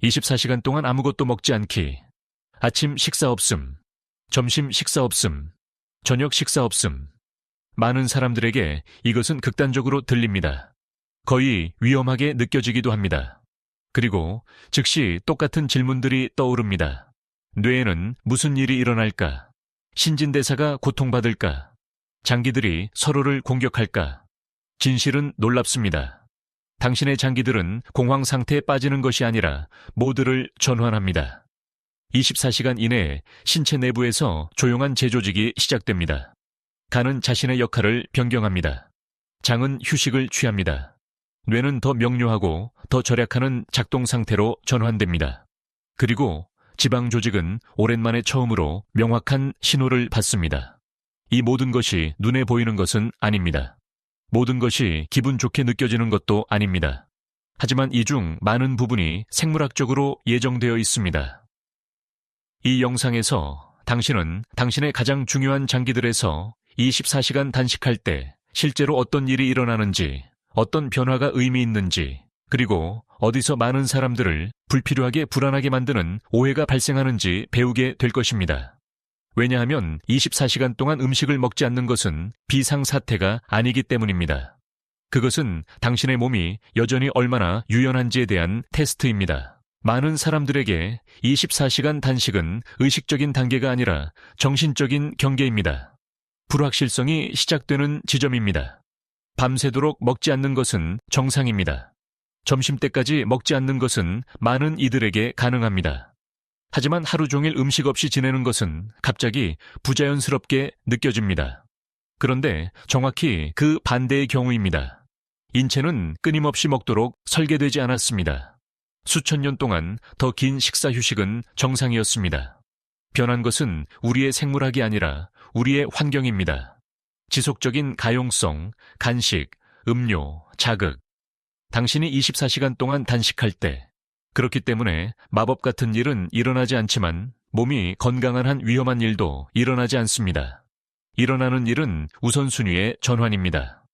24시간 동안 아무것도 먹지 않기, 아침 식사 없음, 점심 식사 없음, 저녁 식사 없음. 많은 사람들에게 이것은 극단적으로 들립니다. 거의 위험하게 느껴지기도 합니다. 그리고 즉시 똑같은 질문들이 떠오릅니다. 뇌에는 무슨 일이 일어날까? 신진대사가 고통받을까? 장기들이 서로를 공격할까? 진실은 놀랍습니다. 당신의 장기들은 공황 상태에 빠지는 것이 아니라 모두를 전환합니다. 24시간 이내에 신체 내부에서 조용한 재조직이 시작됩니다. 간은 자신의 역할을 변경합니다. 장은 휴식을 취합니다. 뇌는 더 명료하고 더 절약하는 작동 상태로 전환됩니다. 그리고 지방 조직은 오랜만에 처음으로 명확한 신호를 받습니다. 이 모든 것이 눈에 보이는 것은 아닙니다. 모든 것이 기분 좋게 느껴지는 것도 아닙니다. 하지만 이 중 많은 부분이 생물학적으로 예정되어 있습니다. 이 영상에서 당신은 당신의 가장 중요한 장기들에서 24시간 단식할 때 실제로 어떤 일이 일어나는지, 어떤 변화가 의미 있는지, 그리고 어디서 많은 사람들을 불필요하게 불안하게 만드는 오해가 발생하는지 배우게 될 것입니다. 왜냐하면 24시간 동안 음식을 먹지 않는 것은 비상사태가 아니기 때문입니다. 그것은 당신의 몸이 여전히 얼마나 유연한지에 대한 테스트입니다. 많은 사람들에게 24시간 단식은 의식적인 단계가 아니라 정신적인 경계입니다. 불확실성이 시작되는 지점입니다. 밤새도록 먹지 않는 것은 정상입니다. 점심때까지 먹지 않는 것은 많은 이들에게 가능합니다. 하지만 하루 종일 음식 없이 지내는 것은 갑자기 부자연스럽게 느껴집니다. 그런데 정확히 그 반대의 경우입니다. 인체는 끊임없이 먹도록 설계되지 않았습니다. 수천 년 동안 더 긴 식사 휴식은 정상이었습니다. 변한 것은 우리의 생물학이 아니라 우리의 환경입니다. 지속적인 가용성, 간식, 음료, 자극. 당신이 24시간 동안 단식할 때, 그렇기 때문에 마법 같은 일은 일어나지 않지만 몸이 건강한 한 위험한 일도 일어나지 않습니다. 일어나는 일은 우선순위의 전환입니다.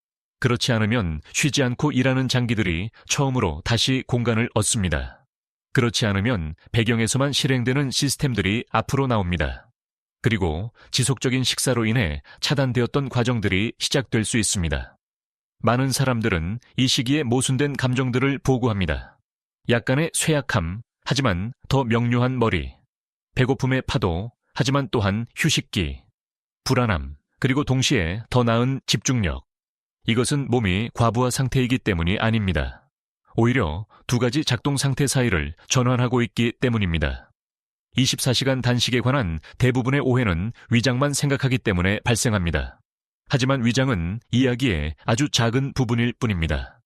그렇지 않으면 쉬지 않고 일하는 장기들이 처음으로 다시 공간을 얻습니다. 그렇지 않으면 배경에서만 실행되는 시스템들이 앞으로 나옵니다. 그리고 지속적인 식사로 인해 차단되었던 과정들이 시작될 수 있습니다. 많은 사람들은 이 시기에 모순된 감정들을 보고합니다. 약간의 쇠약함, 하지만 더 명료한 머리, 배고픔의 파도, 하지만 또한 휴식기, 불안함, 그리고 동시에 더 나은 집중력. 이것은 몸이 과부하 상태이기 때문이 아닙니다. 오히려 두 가지 작동 상태 사이를 전환하고 있기 때문입니다. 24시간 단식에 관한 대부분의 오해는 위장만 생각하기 때문에 발생합니다. 하지만 위장은 이야기의 아주 작은 부분일 뿐입니다.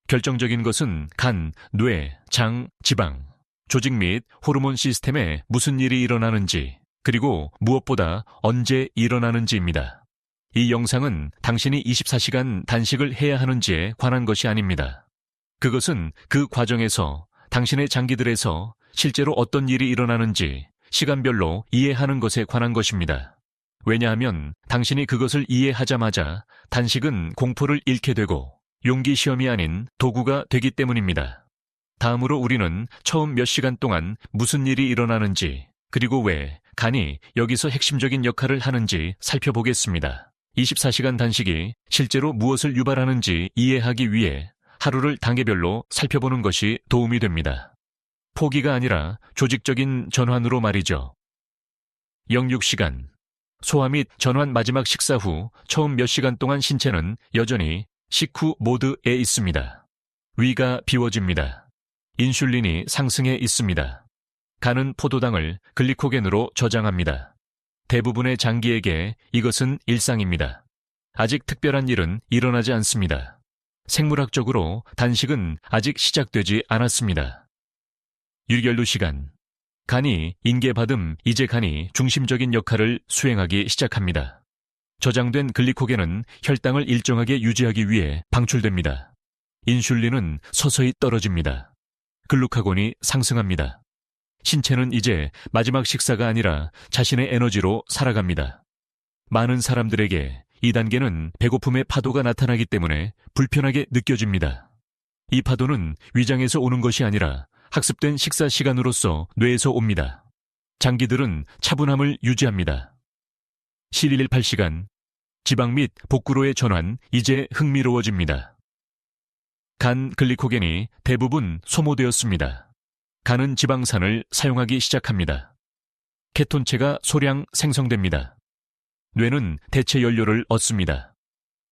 결정적인 것은 간, 뇌, 장, 지방, 조직 및 호르몬 시스템에 무슨 일이 일어나는지, 그리고 무엇보다 언제 일어나는지입니다. 이 영상은 당신이 24시간 단식을 해야 하는지에 관한 것이 아닙니다. 그것은 그 과정에서 당신의 장기들에서 실제로 어떤 일이 일어나는지 시간별로 이해하는 것에 관한 것입니다. 왜냐하면 당신이 그것을 이해하자마자 단식은 공포를 잃게 되고 용기 시험이 아닌 도구가 되기 때문입니다. 다음으로 우리는 처음 몇 시간 동안 무슨 일이 일어나는지, 그리고 왜 간이 여기서 핵심적인 역할을 하는지 살펴보겠습니다. 24시간 단식이 실제로 무엇을 유발하는지 이해하기 위해 하루를 단계별로 살펴보는 것이 도움이 됩니다. 포기가 아니라 조직적인 전환으로 말이죠. 영육시간. 소화 및 전환 마지막 식사 후 처음 몇 시간 동안 신체는 여전히 식후 모드에 있습니다. 위가 비워집니다. 인슐린이 상승해 있습니다. 간은 포도당을 글리코겐으로 저장합니다. 대부분의 장기에게 이것은 일상입니다. 아직 특별한 일은 일어나지 않습니다. 생물학적으로 단식은 아직 시작되지 않았습니다. 유결루 시간. 간이 인계받음, 이제 간이 중심적인 역할을 수행하기 시작합니다. 저장된 글리코겐은 혈당을 일정하게 유지하기 위해 방출됩니다. 인슐린은 서서히 떨어집니다. 글루카곤이 상승합니다. 신체는 이제 마지막 식사가 아니라 자신의 에너지로 살아갑니다. 많은 사람들에게 이 단계는 배고픔의 파도가 나타나기 때문에 불편하게 느껴집니다. 이 파도는 위장에서 오는 것이 아니라 학습된 식사 시간으로서 뇌에서 옵니다. 장기들은 차분함을 유지합니다. 실 8시간, 지방 및 복구로의 전환, 이제 흥미로워집니다. 간 글리코겐이 대부분 소모되었습니다. 간은 지방산을 사용하기 시작합니다. 케톤체가 소량 생성됩니다. 뇌는 대체 연료를 얻습니다.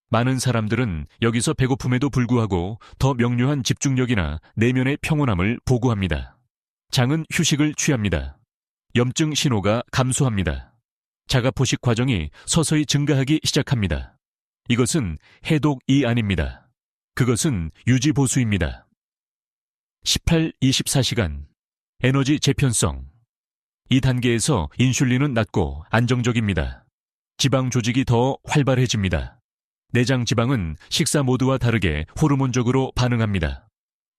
많은 사람들은 여기서 배고픔에도 불구하고 더 명료한 집중력이나 내면의 평온함을 보고합니다. 장은 휴식을 취합니다. 염증 신호가 감소합니다. 자가포식 과정이 서서히 증가하기 시작합니다. 이것은 해독이 아닙니다. 그것은 유지보수입니다. 18-24시간, 에너지 재편성. 이 단계에서 인슐린은 낮고 안정적입니다. 지방 조직이 더 활발해집니다. 내장 지방은 식사 모드와 다르게 호르몬적으로 반응합니다.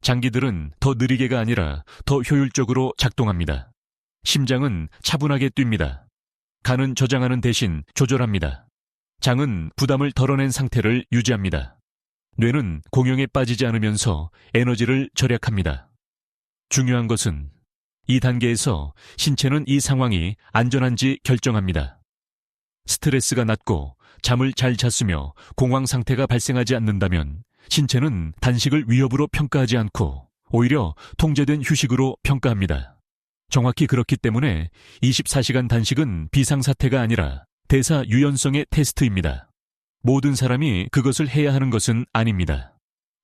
장기들은 더 느리게가 아니라 더 효율적으로 작동합니다. 심장은 차분하게 뜁니다. 간은 저장하는 대신 조절합니다. 장은 부담을 덜어낸 상태를 유지합니다. 뇌는 공용에 빠지지 않으면서 에너지를 절약합니다. 중요한 것은 이 단계에서 신체는 이 상황이 안전한지 결정합니다. 스트레스가 낮고 잠을 잘 잤으며 공황 상태가 발생하지 않는다면 신체는 단식을 위협으로 평가하지 않고 오히려 통제된 휴식으로 평가합니다. 정확히 그렇기 때문에 24시간 단식은 비상사태가 아니라 대사 유연성의 테스트입니다. 모든 사람이 그것을 해야 하는 것은 아닙니다.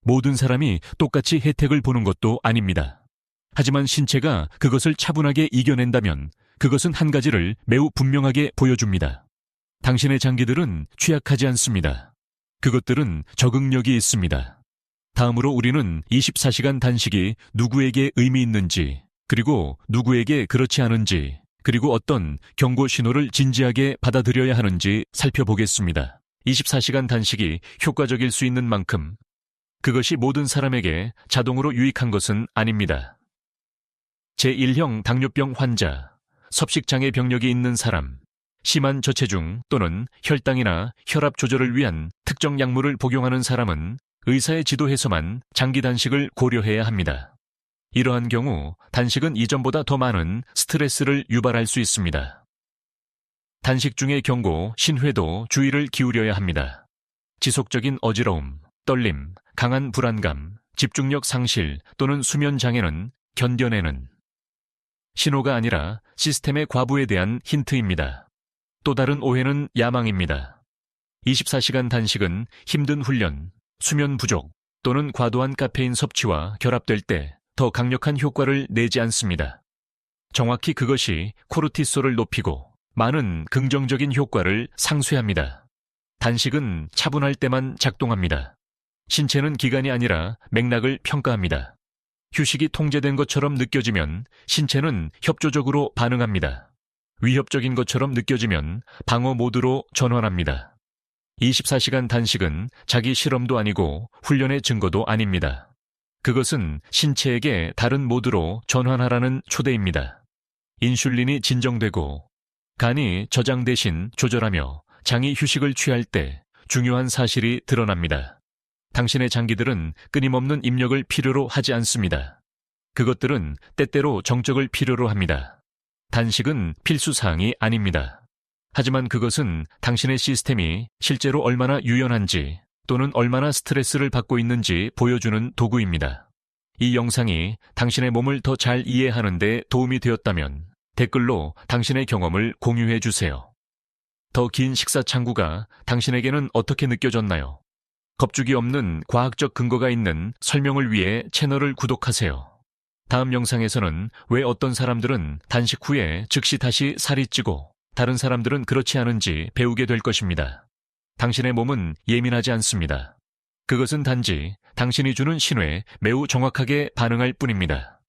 모든 사람이 똑같이 혜택을 보는 것도 아닙니다. 하지만 신체가 그것을 차분하게 이겨낸다면 그것은 한 가지를 매우 분명하게 보여줍니다. 당신의 장기들은 취약하지 않습니다. 그것들은 적응력이 있습니다. 다음으로 우리는 24시간 단식이 누구에게 의미 있는지, 그리고 누구에게 그렇지 않은지, 그리고 어떤 경고 신호를 진지하게 받아들여야 하는지 살펴보겠습니다. 24시간 단식이 효과적일 수 있는 만큼 그것이 모든 사람에게 자동으로 유익한 것은 아닙니다. 제1형 당뇨병 환자, 섭식장애 병력이 있는 사람, 심한 저체중 또는 혈당이나 혈압 조절을 위한 특정 약물을 복용하는 사람은 의사의 지도에서만 장기 단식을 고려해야 합니다. 이러한 경우 단식은 이전보다 더 많은 스트레스를 유발할 수 있습니다. 단식 중의 경고, 신호에도 주의를 기울여야 합니다. 지속적인 어지러움, 떨림, 강한 불안감, 집중력 상실 또는 수면 장애는 견뎌내는 신호가 아니라 시스템의 과부에 대한 힌트입니다. 또 다른 오해는 야망입니다. 24시간 단식은 힘든 훈련, 수면 부족 또는 과도한 카페인 섭취와 결합될 때 더 강력한 효과를 내지 않습니다. 정확히 그것이 코르티솔을 높이고 많은 긍정적인 효과를 상쇄합니다. 단식은 차분할 때만 작동합니다. 신체는 기간이 아니라 맥락을 평가합니다. 휴식이 통제된 것처럼 느껴지면 신체는 협조적으로 반응합니다. 위협적인 것처럼 느껴지면 방어 모드로 전환합니다. 24시간 단식은 자기 실험도 아니고 훈련의 증거도 아닙니다. 그것은 신체에게 다른 모드로 전환하라는 초대입니다. 인슐린이 진정되고 간이 저장 대신 조절하며 장이 휴식을 취할 때 중요한 사실이 드러납니다. 당신의 장기들은 끊임없는 입력을 필요로 하지 않습니다. 그것들은 때때로 정적을 필요로 합니다. 단식은 필수사항이 아닙니다. 하지만 그것은 당신의 시스템이 실제로 얼마나 유연한지 또는 얼마나 스트레스를 받고 있는지 보여주는 도구입니다. 이 영상이 당신의 몸을 더 잘 이해하는 데 도움이 되었다면 댓글로 당신의 경험을 공유해 주세요. 더 긴 식사 창구가 당신에게는 어떻게 느껴졌나요? 겁주기 없는 과학적 근거가 있는 설명을 위해 채널을 구독하세요. 다음 영상에서는 왜 어떤 사람들은 단식 후에 즉시 다시 살이 찌고 다른 사람들은 그렇지 않은지 배우게 될 것입니다. 당신의 몸은 예민하지 않습니다. 그것은 단지 당신이 주는 신호에 매우 정확하게 반응할 뿐입니다.